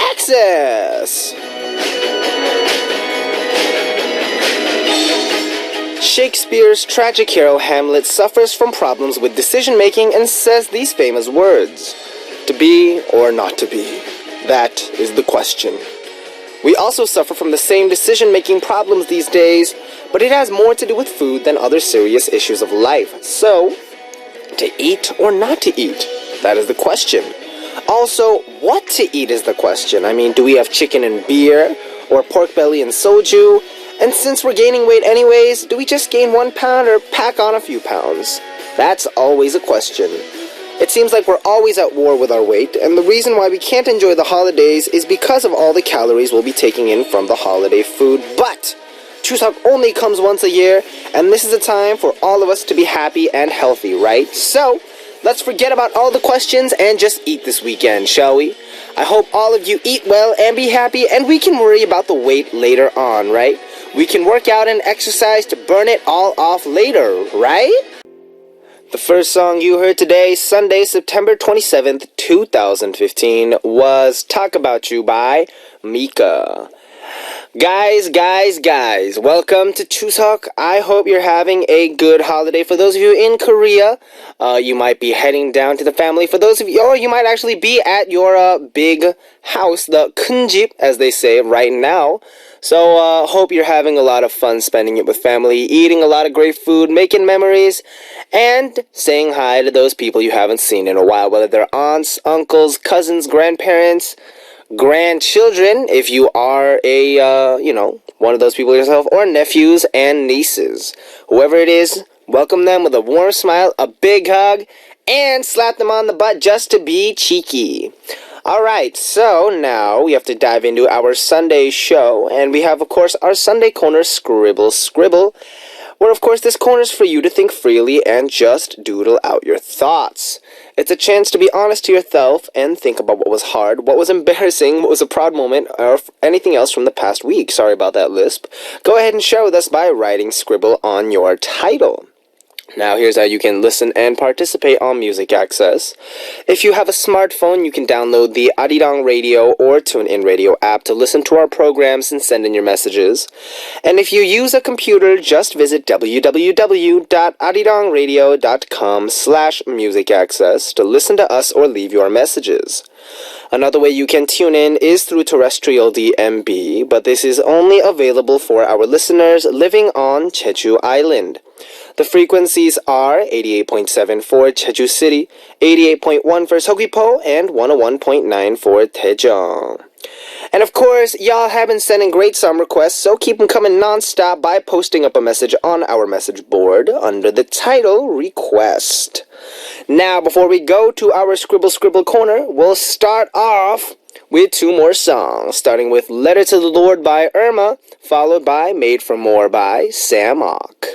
Access! Shakespeare's tragic hero Hamlet suffers from problems with decision-making and says these famous words: to be or not to be? That is the question. We also suffer from the same decision-making problems these days, but it has more to do with food than other serious issues of life. So, to eat or not to eat? That is the question. Also, what to eat is the question. I mean, do we have chicken and beer, or pork belly and soju? And since we're gaining weight anyways, do we just gain 1 pound or pack on a few pounds? That's always a question. It seems like we're always at war with our weight, and the reason why we can't enjoy the holidays is because of all the calories we'll be taking in from the holiday food. But Chuseok only comes once a year, and this is a time for all of us to be happy and healthy, right? So, let's forget about all the questions and just eat this weekend, shall we? I hope all of you eat well and be happy, and we can worry about the weight later on, right? We can work out and exercise to burn it all off later, right? The first song you heard today, Sunday, September 27th, 2015, was Talk About You by Mika. Guys, welcome to Chuseok. I hope you're having a good holiday. For those of you in Korea, you might be heading down to the family. For those of you, or you might actually be at your big house, the 큰 집, as they say, right now. So, hope you're having a lot of fun spending it with family, eating a lot of great food, making memories, and saying hi to those people you haven't seen in a while, whether they're aunts, uncles, cousins, grandparents, grandchildren, if you are a, one of those people yourself, or nephews and nieces. Whoever it is, welcome them with a warm smile, a big hug, and slap them on the butt just to be cheeky. Alright, so now we have to dive into our Sunday show, and we have, of course, our Sunday Corner Scribble, where, of course, this corner is for you to think freely and just doodle out your thoughts. It's a chance to be honest to yourself and think about what was hard, what was embarrassing, what was a proud moment, or anything else from the past week. Sorry about that lisp. Go ahead and share with us by writing Scribble on your title. Now, here's how you can listen and participate on Music Access. If you have a smartphone, you can download the Arirang Radio or TuneIn Radio app to listen to our programs and send in your messages. And if you use a computer, just visit www.arirangradio.com/musicaccess to listen to us or leave your messages. Another way you can tune in is through terrestrial DMB, but this is only available for our listeners living on Jeju Island. The frequencies are 88.7 for Jeju City, 88.1 for Seogwipo, and 101.9 for Daejeon. And of course, y'all have been sending great song requests, so keep them coming non-stop by posting up a message on our message board under the title Request. Now, before we go to our Scribble Corner, we'll start off with 2 more songs, starting with Letter to the Lord by Irma, followed by Made for More by Sam Ock.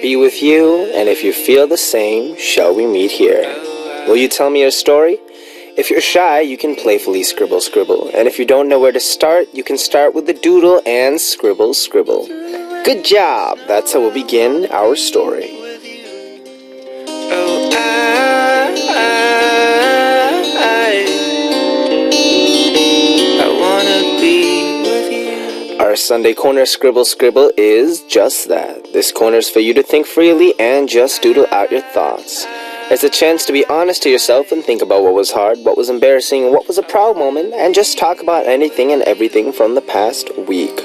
Be with you, and if you feel the same, shall we meet here? Will you tell me your story? If you're shy, you can playfully scribble, and if you don't know where to start, you can start with the doodle and scribble. Good job! That's how we'll begin our story. Our Sunday Corner Scribble is just that. This corner's for you to think freely and just doodle out your thoughts. It's a chance to be honest to yourself and think about what was hard, what was embarrassing, what was a proud moment, and just talk about anything and everything from the past week.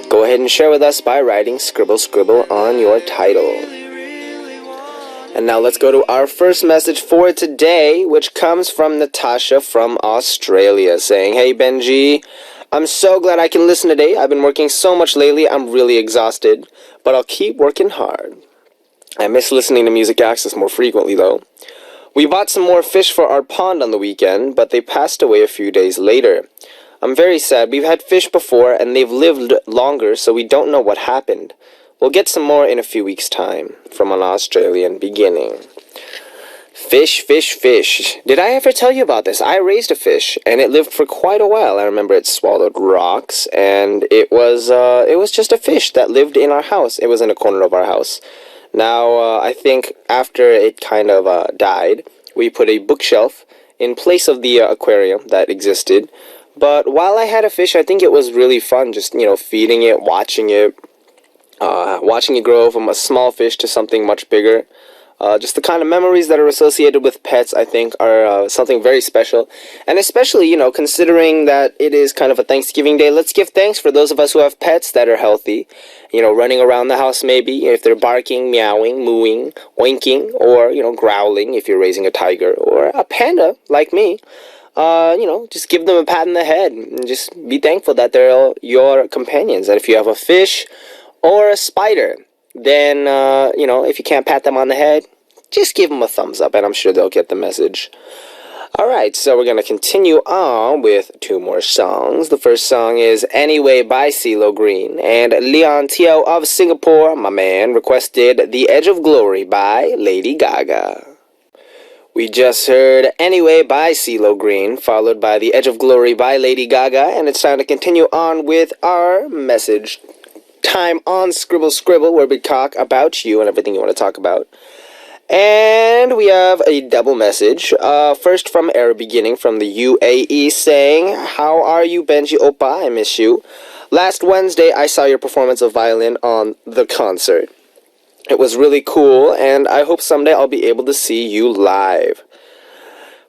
Go ahead and share with us by writing Scribble on your title. And now let's go to our first message for today, which comes from Natasha from Australia, saying, "Hey Benji, I'm so glad I can listen today. I've been working so much lately, I'm really exhausted, but I'll keep working hard. I miss listening to Music Access more frequently though. We bought some more fish for our pond on the weekend, but they passed away a few days later. I'm very sad. We've had fish before and they've lived longer, so we don't know what happened. We'll get some more in a few weeks' time." From an Australian beginning. Fish, fish, fish. Did I ever tell you about this? I raised a fish, and it lived for quite a while. I remember it swallowed rocks, and it was just a fish that lived in our house. It was in a corner of our house. Now, I think after it kind of died, we put a bookshelf in place of the aquarium that existed. But while I had a fish, I think it was really fun just, feeding it, watching it grow from a small fish to something much bigger. Just the kind of memories that are associated with pets, I think, are something very special. And especially, considering that it is kind of a Thanksgiving day, let's give thanks for those of us who have pets that are healthy. Running around the house maybe, if they're barking, meowing, mooing, oinking, or, growling if you're raising a tiger, or a panda like me. Just give them a pat in the head and just be thankful that they're your companions. And if you have a fish or a spider, then, if you can't pat them on the head, just give them a thumbs up and I'm sure they'll get the message. Alright, so we're going to continue on with two more songs. The first song is Anyway by CeeLo Green, and Leon Teo of Singapore, my man, requested The Edge of Glory by Lady Gaga. We just heard Anyway by CeeLo Green, followed by The Edge of Glory by Lady Gaga, and it's time to continue on with our message time on Scribble Scribble, where we talk about you and everything you want to talk about. And we have a double message. First from Air Beginning from the UAE saying, "How are you, Benji Oppa? I miss you. Last Wednesday, I saw your performance of violin on the concert. It was really cool, and I hope someday I'll be able to see you live.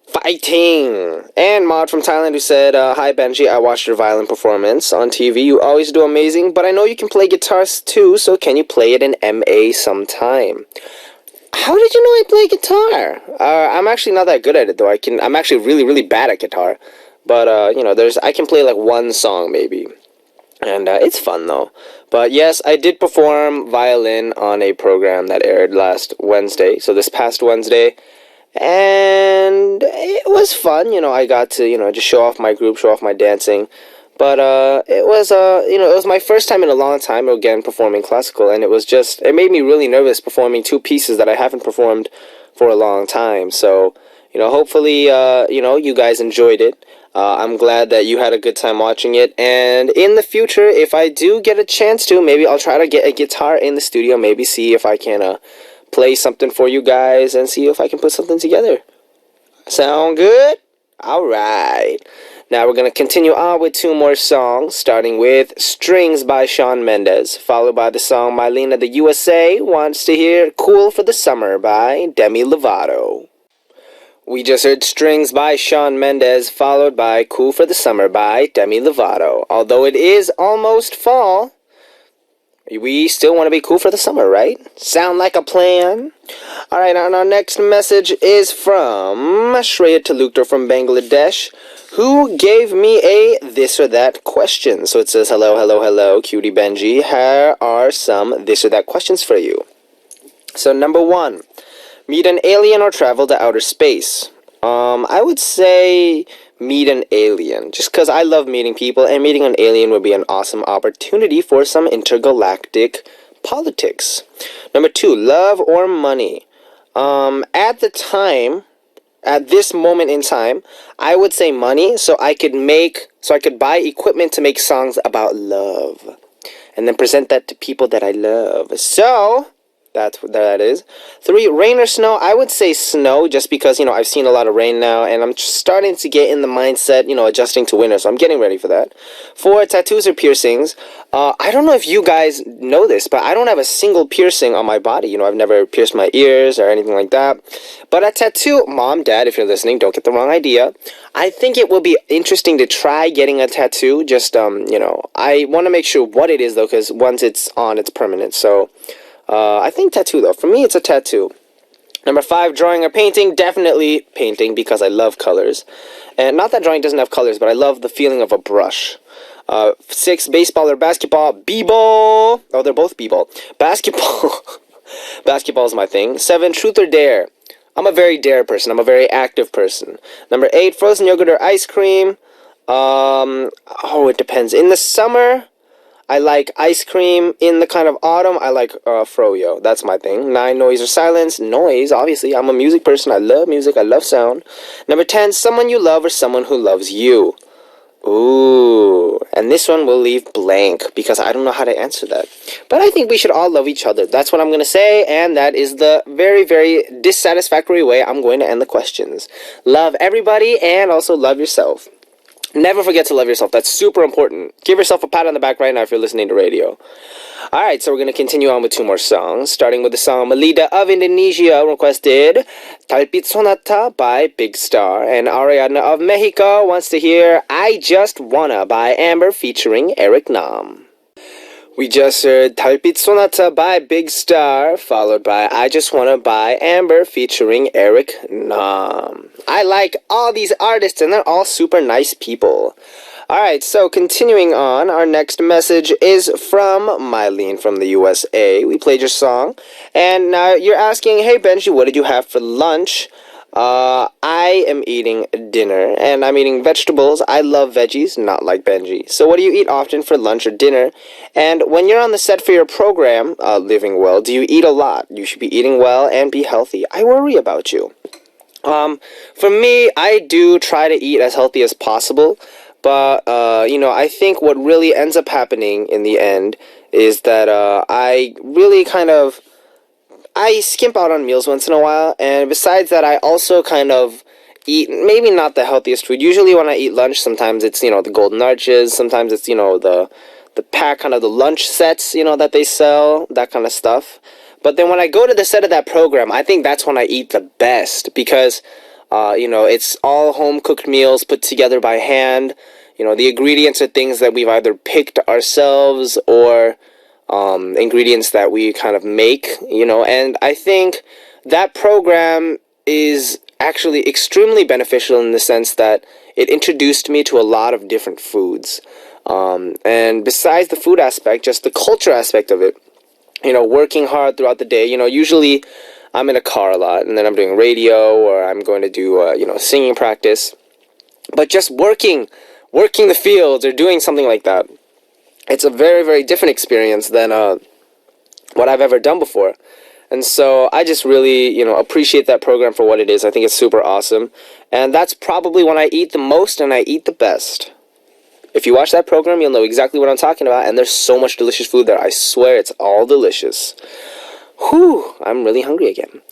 Fighting!" And Maud from Thailand who said, "Hi Benji, I watched your violin performance on TV. You always do amazing, but I know you can play guitars too, so can you play it in MA sometime?" How did you know I play guitar? I'm actually not that good at it though. I'm actually really, really bad at guitar. But, I can play like one song maybe. And it's fun though. But yes, I did perform violin on a program that aired last Wednesday. So this past Wednesday. And it was fun, I got to, just show off my group, show off my dancing. But it was my first time in a long time, again, performing classical. And it made me really nervous performing two pieces that I haven't performed for a long time. So, hopefully, you guys enjoyed it. I'm glad that you had a good time watching it. And in the future, if I do get a chance to, maybe I'll try to get a guitar in the studio. Maybe see if I can play something for you guys and see if I can put something together. Sound good? Alright. Now we're going to continue on with two more songs, starting with Strings by Shawn Mendes, followed by the song Mylena the USA wants to hear Cool for the Summer by Demi Lovato. We just heard Strings by Shawn Mendes, followed by Cool for the Summer by Demi Lovato. Although it is almost fall, we still want to be cool for the summer, right? Sound like a plan? Alright, and our next message is from Shreya Talukdar from Bangladesh, who gave me a this or that question. So it says, hello, hello, hello, cutie Benji. Here are some this or that questions for you. So number one, meet an alien or travel to outer space? I would say meet an alien, just because I love meeting people, and meeting an alien would be an awesome opportunity for some intergalactic politics. Number two, love or money? At this moment in time, I would say money, so I could buy equipment to make songs about love, and then present that to people that I love. So that's what that is. Three, rain or snow? I would say snow, just because, I've seen a lot of rain now, and I'm starting to get in the mindset, adjusting to winter, so I'm getting ready for that. Four, tattoos or piercings? I don't know if you guys know this, but I don't have a single piercing on my body. I've never pierced my ears or anything like that. But a tattoo, Mom, Dad, if you're listening, don't get the wrong idea. I think it will be interesting to try getting a tattoo. Just, I want to make sure what it is, though, because once it's on, it's permanent. So I think tattoo, though. For me, it's a tattoo. Number five, drawing or painting? Definitely painting, because I love colors. And not that drawing doesn't have colors, but I love the feeling of a brush. Six, baseball or basketball? B-ball. Oh, they're both B-ball. Basketball. Basketball is my thing. Seven, truth or dare? I'm a very dare person. I'm a very active person. Number eight, frozen yogurt or ice cream? It depends. In the summer, I like ice cream. In the kind of autumn, I like froyo. That's my thing. 9, noise or silence. Noise, obviously. I'm a music person. I love music. I love sound. Number 10, someone you love or someone who loves you. Ooh, and this one will leave blank because I don't know how to answer that. But I think we should all love each other. That's what I'm going to say, and that is the very, very dissatisfactory way I'm going to end the questions. Love everybody and also love yourself. Never forget to love yourself. That's super important. Give yourself a pat on the back right now if you're listening to radio. Alright, so we're going to continue on with 2 more songs, starting with the song Melida of Indonesia requested Talpit Sonata by Big Star, and Ariadna of Mexico wants to hear I Just Wanna by Amber featuring Eric Nam. We just heard Talpit Sonata by Big Star, followed by I Just Wanna by Amber featuring Eric Nam. I like all these artists and they're all super nice people. Alright, so continuing on, our next message is from Mylene from the USA. We played your song, and now you're asking, hey Benji, what did you have for lunch? I am eating dinner, and I'm eating vegetables. I love veggies, not like Benji. So what do you eat often for lunch or dinner? And when you're on the set for your program, Living Well, do you eat a lot? You should be eating well and be healthy. I worry about you. For me, I do try to eat as healthy as possible. But, I think what really ends up happening in the end is that I really I skimp out on meals once in a while. And besides that, I also kind of eat maybe not the healthiest food. Usually when I eat lunch, sometimes it's, the Golden Arches. Sometimes it's, the pack, kind of the lunch sets, that they sell, that kind of stuff. But then when I go to the set of that program, I think that's when I eat the best because... it's all home-cooked meals put together by hand. The ingredients are things that we've either picked ourselves or ingredients that we kind of make, and I think that program is actually extremely beneficial in the sense that it introduced me to a lot of different foods. And besides the food aspect, just the culture aspect of it, working hard throughout the day, usually... I'm in a car a lot, and then I'm doing radio, or I'm going to do, singing practice. But just working the fields, or doing something like that, it's a very, very different experience than what I've ever done before. And so I just really, appreciate that program for what it is. I think it's super awesome. And that's probably when I eat the most and I eat the best. If you watch that program, you'll know exactly what I'm talking about, and there's so much delicious food there. I swear it's all delicious. Whew, I'm really hungry again.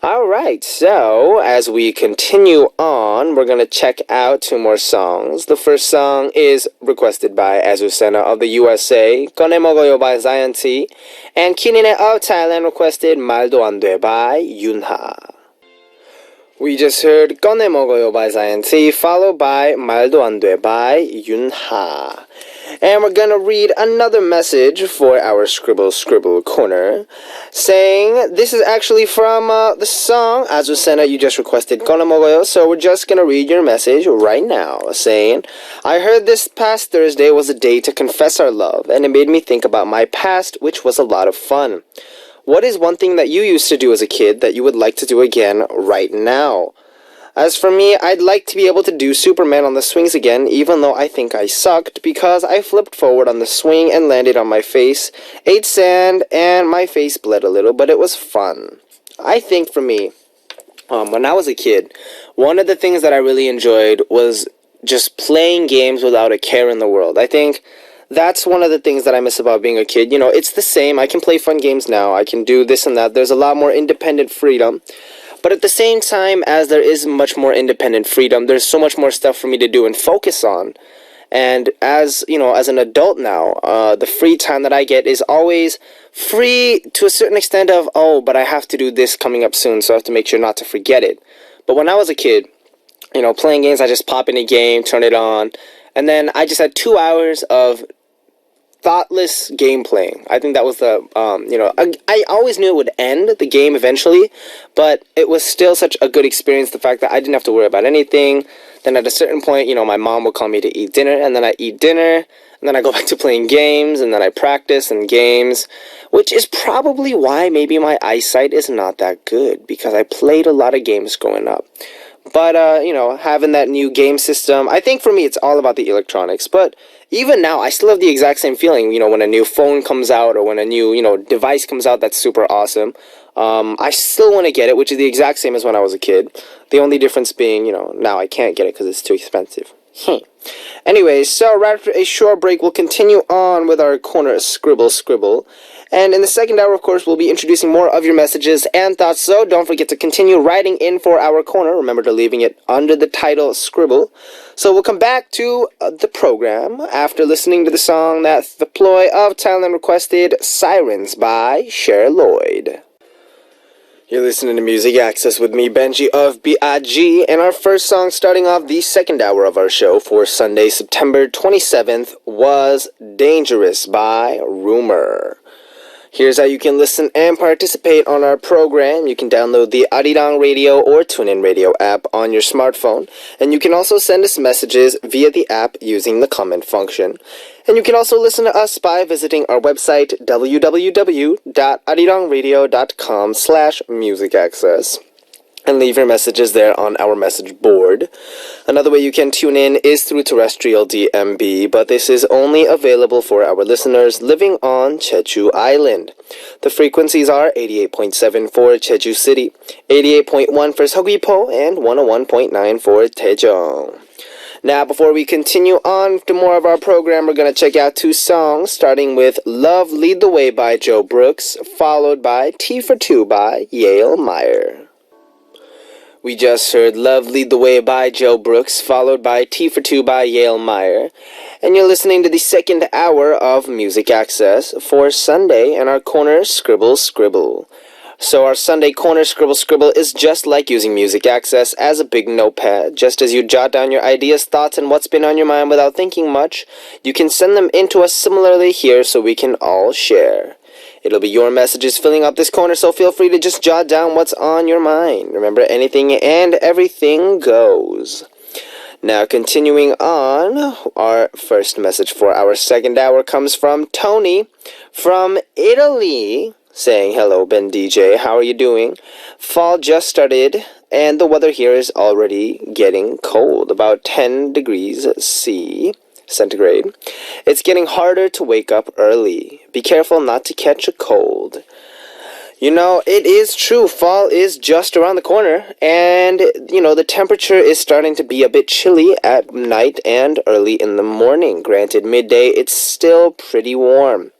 Alright, so as we continue on, we're going to check out 2 more songs. The first song is requested by Azucena of the USA, Konemogoyo by Zion T, and Kinine of Thailand requested Maldo Ande by Yunha. We just heard Konemogoyo by Zion T, followed by Maldo Ande by Yunha. And we're gonna read another message for our Scribble corner, saying this is actually from the song Azucena you just requested, Konamogoyo. So we're just gonna read your message right now, saying, I heard this past Thursday was a day to confess our love, and it made me think about my past, which was a lot of fun. What is one thing that you used to do as a kid that you would like to do again right now? As for me, I'd like to be able to do Superman on the swings again, even though I think I sucked, because I flipped forward on the swing and landed on my face, ate sand, and my face bled a little, but it was fun. I think for me, when I was a kid, one of the things that I really enjoyed was just playing games without a care in the world. I think that's one of the things that I miss about being a kid. It's the same. I can play fun games now. I can do this and that. There's a lot more independent freedom. But at the same time, as there is much more independent freedom, there's so much more stuff for me to do and focus on. And as an adult now, the free time that I get is always free to a certain extent of, but I have to do this coming up soon, so I have to make sure not to forget it. But when I was a kid, playing games, I just pop in a game, turn it on, and then I just had 2 hours of thoughtless game playing. I think that was I always knew it would end, the game eventually, but it was still such a good experience, the fact that I didn't have to worry about anything. Then at a certain point, my mom would call me to eat dinner, and then I eat dinner, and then I go back to playing games, and then I practice in games, which is probably why maybe my eyesight is not that good, because I played a lot of games growing up. But, having that new game system, I think for me it's all about the electronics, but even now, I still have the exact same feeling, when a new phone comes out or when a new, device comes out that's super awesome. I still want to get it, which is the exact same as when I was a kid. The only difference being, now I can't get it because it's too expensive. Anyway, so right after a short break, we'll continue on with our corner scribble. And in the second hour, of course, we'll be introducing more of your messages and thoughts. So don't forget to continue writing in for our corner. Remember to leaving it under the title Scribble. So we'll come back to the program after listening to the song that the ploy of Thailand requested, Sirens by Cher Lloyd. You're listening to Music Access with me, Benji of B.I.G. And our first song starting off the second hour of our show for Sunday, September 27th was Dangerous by Rumor. Here's how you can listen and participate on our program. You can download the Arirang Radio or TuneIn Radio app on your smartphone. And you can also send us messages via the app using the comment function. And you can also listen to us by visiting our website, www.arirangradio.com/musicaccess. And leave your messages there on our message board. Another way you can tune in is through terrestrial DMB, but this is only available for our listeners living on Jeju Island. The frequencies are 88.7 for Jeju City, 88.1 for Seogwipo, and 101.9 for Daejeon. Now, before we continue on to more of our program, we're going to check out two songs, starting with Love Lead the Way by Joe Brooks, followed by T for Two by Yale Meyer. We just heard Love Lead the Way by Joe Brooks, followed by T for Two by Yale Meyer. And you're listening to the second hour of Music Access for Sunday and our corner Scribble. So our Sunday corner Scribble is just like using Music Access as a big notepad. Just as you jot down your ideas, thoughts, and what's been on your mind without thinking much, you can send them in to us similarly here so we can all share. It'll be your messages filling up this corner, so feel free to just jot down what's on your mind. Remember, anything and everything goes. Now, continuing on, our first message for our second hour comes from Tony from Italy, saying, "Hello, Ben DJ, how are you doing? Fall just started, and the weather here is already getting cold, about 10 degrees centigrade. It's getting harder to wake up early. Be careful not to catch a cold." It is true. Fall is just around the corner. And, the temperature is starting to be a bit chilly at night and early in the morning. Granted, midday, it's still pretty warm.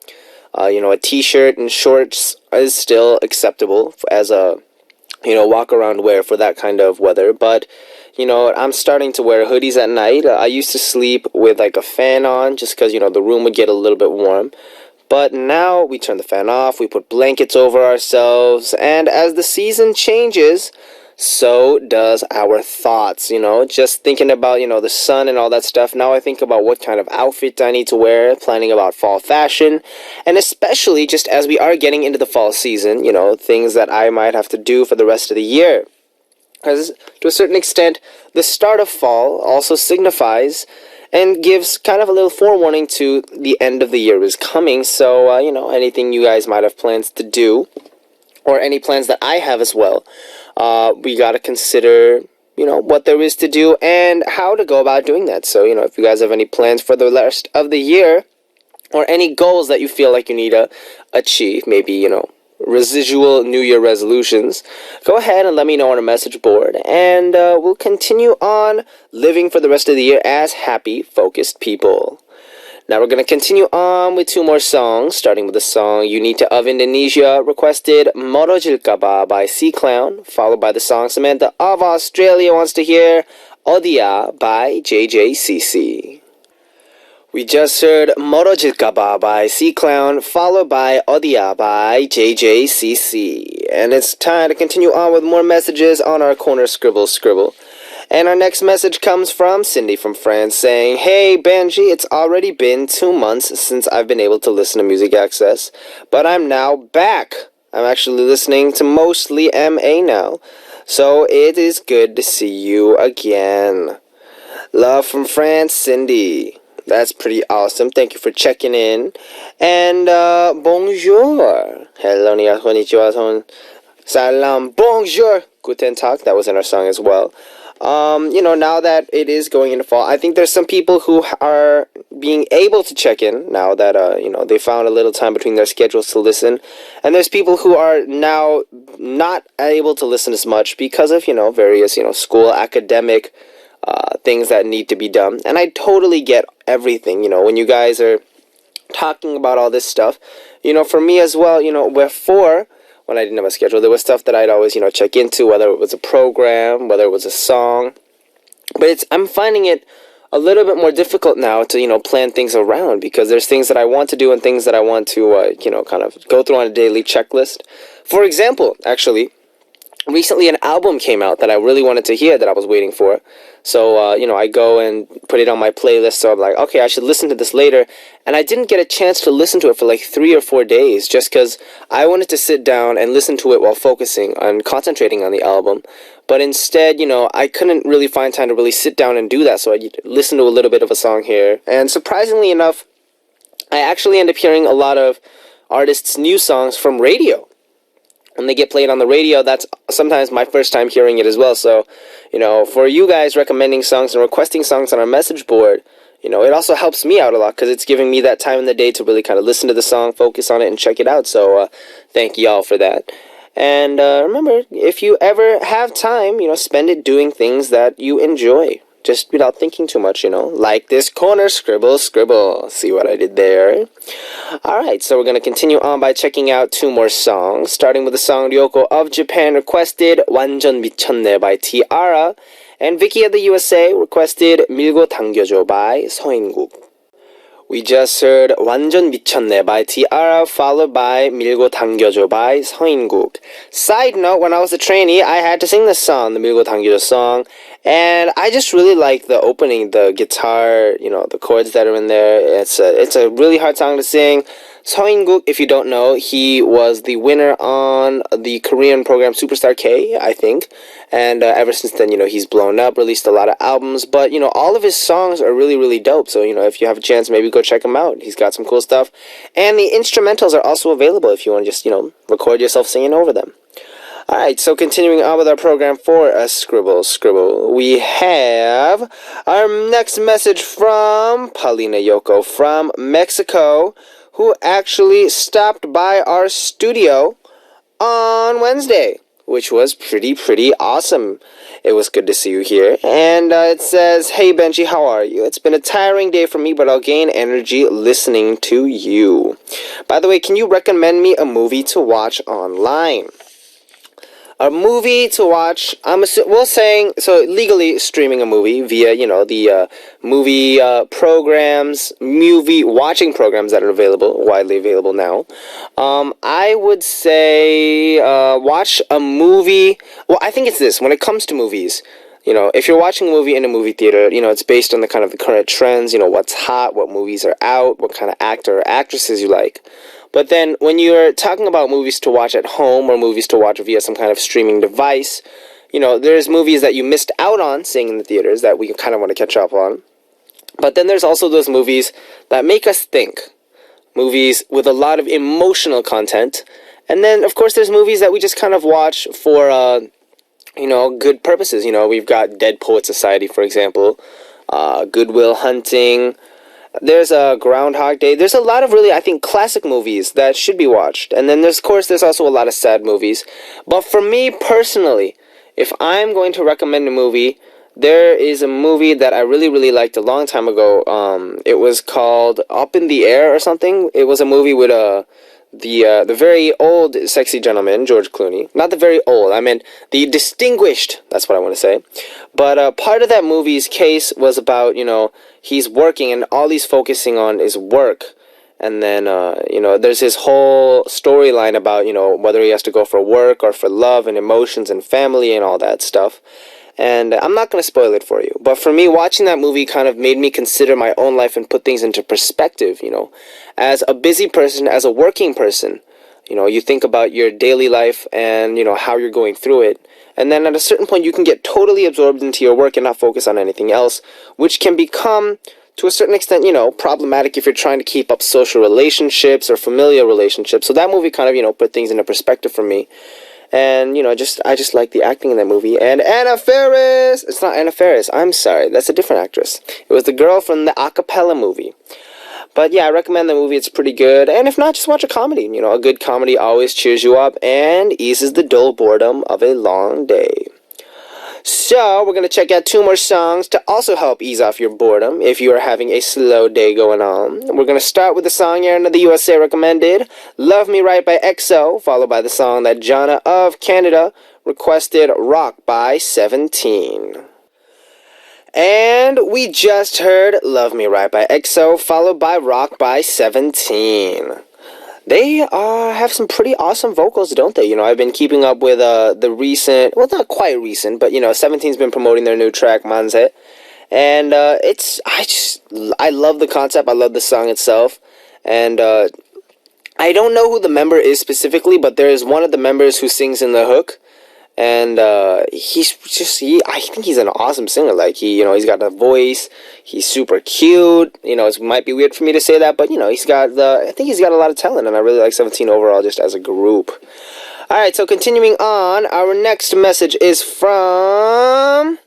A t-shirt and shorts is still acceptable as a, walk-around wear for that kind of weather. But, I'm starting to wear hoodies at night. I used to sleep with, a fan on just because, the room would get a little bit warm. But now we turn the fan off, we put blankets over ourselves, and as the season changes, so does our thoughts, just thinking about, the sun and all that stuff. Now I think about what kind of outfit I need to wear, planning about fall fashion, and especially just as we are getting into the fall season, things that I might have to do for the rest of the year. Because to a certain extent, the start of fall also signifies and gives kind of a little forewarning to the end of the year is coming. So, anything you guys might have plans to do, or any plans that I have as well, we got to consider, what there is to do and how to go about doing that. So, if you guys have any plans for the rest of the year, or any goals that you feel like you need to achieve, maybe, residual New Year resolutions, go ahead and let me know on our message board, and we'll continue on living for the rest of the year as happy, focused people. Now we're going to continue on with two more songs, starting with the song Unita of Indonesia requested Morojilka Ba by C Clown, followed by the song Samantha of Australia wants to hear Odia by JJCC. We just heard Morojilka Ba by C Clown, followed by Odia by JJCC. And it's time to continue on with more messages on our corner Scribble. And our next message comes from Cindy from France saying, "Hey Benji, it's already been 2 months since I've been able to listen to Music Access, but I'm now back. I'm actually listening to mostly MA now. So it is good to see you again. Love from France, Cindy." That's pretty awesome. Thank you for checking in. And bonjour. Hello, ni konnichiwa, salam, bonjour, guten tag. That was in our song as well. Now that it is going into fall, I think there's some people who are being able to check in now that, they found a little time between their schedules to listen. And there's people who are now not able to listen as much because of, various, school academic things that need to be done. And I totally get everything, when you guys are talking about all this stuff. For me as well, before, when I didn't have a schedule, there was stuff that I'd always, check into, whether it was a program, whether it was a song. But I'm finding it a little bit more difficult now to, plan things around, because there's things that I want to do and things that I want to, kind of go through on a daily checklist. For example, actually, recently an album came out that I really wanted to hear that I was waiting for. So, I go and put it on my playlist. So I'm like, okay, I should listen to this later. And I didn't get a chance to listen to it for like 3 or 4 days just because I wanted to sit down and listen to it while focusing on concentrating on the album. But instead, I couldn't really find time to really sit down and do that. So I listened to a little bit of a song here. And surprisingly enough, I actually end up hearing a lot of artists' new songs from radio. When they get played on the radio, that's sometimes my first time hearing it as well. So, for you guys recommending songs and requesting songs on our message board, it also helps me out a lot because it's giving me that time in the day to really kind of listen to the song, focus on it, and check it out. So, thank y'all for that. And remember, if you ever have time, spend it doing things that you enjoy. Just without thinking too much, like this corner, scribble, scribble. See what I did there? Alright, so we're going to continue on by checking out 2 more songs, starting with the song Ryoko of Japan requested 완전 미쳤네 by Tiara, and Vicky of the USA requested 밀고 당겨줘 by 서인국. We just heard 완전 미쳤네 by Tiara, followed by 밀고 당겨줘 by 서인국. Side note, when I was a trainee, I had to sing this song, the 밀고 당겨줘 song, and I just really like the opening, the guitar, the chords that are in there. It's a really hard song to sing. 서인국, if you don't know, he was the winner on the Korean program Superstar K, I think. And ever since then, he's blown up, released a lot of albums. But, all of his songs are really, really dope. So, if you have a chance, maybe go check him out. He's got some cool stuff. And the instrumentals are also available if you want to just, record yourself singing over them. Alright, so continuing on with our program for a Scribble Scribble, we have our next message from Paulina Yoko from Mexico, who actually stopped by our studio on Wednesday, which was pretty awesome. It was good to see you here. And it says, "Hey Benji, how are you? It's been a tiring day for me, but I'll gain energy listening to you. By the way, can you recommend me a movie to watch online?" A movie to watch, we'll saying, so legally streaming a movie via, the movie programs, movie watching programs that are widely available now. I would say watch a movie. Well, I think it's this. When it comes to movies, if you're watching a movie in a movie theater, it's based on the kind of the current trends, what's hot, what movies are out, what kind of actor or actresses you like. But then when you're talking about movies to watch at home or movies to watch via some kind of streaming device, there's movies that you missed out on seeing in the theaters that we kind of want to catch up on. But then there's also those movies that make us think. Movies with a lot of emotional content. And then, of course, there's movies that we just kind of watch for, good purposes. We've got Dead Poet Society, for example, Good Will Hunting. There's a Groundhog Day. There's a lot of really, I think, classic movies that should be watched. And then, there's also a lot of sad movies. But for me, personally, if I'm going to recommend a movie, there is a movie that I really, really liked a long time ago. It was called Up in the Air or something. It was a movie with the very old sexy gentleman, George Clooney. Not the very old, I meant the distinguished, that's what I want to say. But part of that movie's case was about, he's working and all he's focusing on is work. And then, there's his whole storyline about, whether he has to go for work or for love and emotions and family and all that stuff. And I'm not going to spoil it for you. But for me, watching that movie kind of made me consider my own life and put things into perspective, As a busy person, as a working person, you think about your daily life and, how you're going through it. And then at a certain point, you can get totally absorbed into your work and not focus on anything else, which can become, to a certain extent, problematic if you're trying to keep up social relationships or familial relationships. So that movie kind of, put things into perspective for me. And, I just like the acting in that movie. And Anna Faris! It's not Anna Faris. I'm sorry. That's a different actress. It was the girl from the acapella movie. But yeah, I recommend the movie. It's pretty good. And if not, just watch a comedy. A good comedy always cheers you up and eases the dull boredom of a long day. So, we're going to check out 2 more songs to also help ease off your boredom if you are having a slow day going on. We're going to start with the song Aaron of the USA recommended, Love Me Right by EXO, followed by the song that Jana of Canada requested, Rock by 17. And we just heard Love Me Right by EXO, followed by Rock by 17. They have some pretty awesome vocals, don't they? I've been keeping up with the recent, well, not quite recent, but 17's been promoting their new track, Manze. And I love the concept, I love the song itself. And I don't know who the member is specifically, but there is one of the members who sings in the hook. And I think he's an awesome singer. Like, he's got a voice. He's super cute. It might be weird for me to say that, but, I think he's got a lot of talent, and I really like 17 overall just as a group. Alright, so continuing on, our next message is from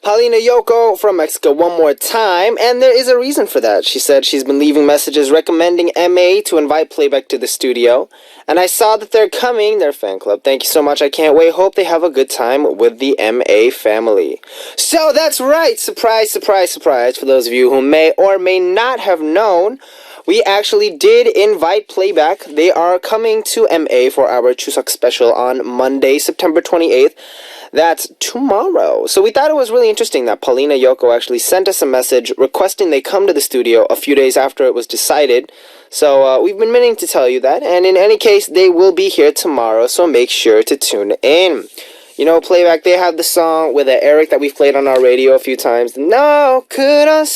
Paulina Yoko from Mexico one more time, and there is a reason for that. She said she's been leaving messages recommending MA to invite Playback to the studio, and I saw that they're coming, their fan club. Thank you so much, I can't wait. Hope they have a good time with the MA family. So that's right, surprise, surprise, surprise, for those of you who may or may not have known, we actually did invite Playback. They are coming to MA for our Chuseok special on Monday, September 28th. That's tomorrow. So we thought it was really interesting that Paulina Yoko actually sent us a message requesting they come to the studio a few days after it was decided. So we've been meaning to tell you that. And in any case, they will be here tomorrow, so make sure to tune in. Playback, they have the song with Eric that we've played on our radio a few times. No, that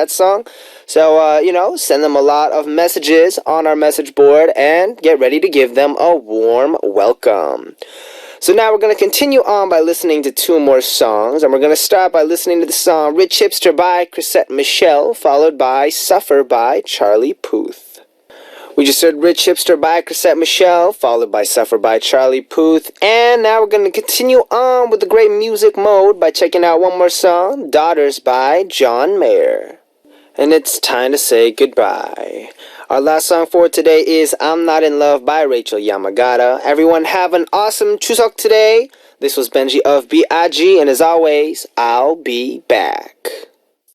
song. So, send them a lot of messages on our message board and get ready to give them a warm welcome. So now we're going to continue on by listening to 2 more songs, and we're going to start by listening to the song Rich Hipster by Chrisette Michele, followed by Suffer by Charlie Puth. We just heard Rich Hipster by Chrisette Michele, followed by Suffer by Charlie Puth, and now we're going to continue on with the great music mode by checking out one more song, Daughters by John Mayer. And it's time to say goodbye. Our last song for today is I'm Not in Love by Rachel Yamagata. Everyone have an awesome Chuseok today. This was Benji of B.I.G. and as always, I'll be back.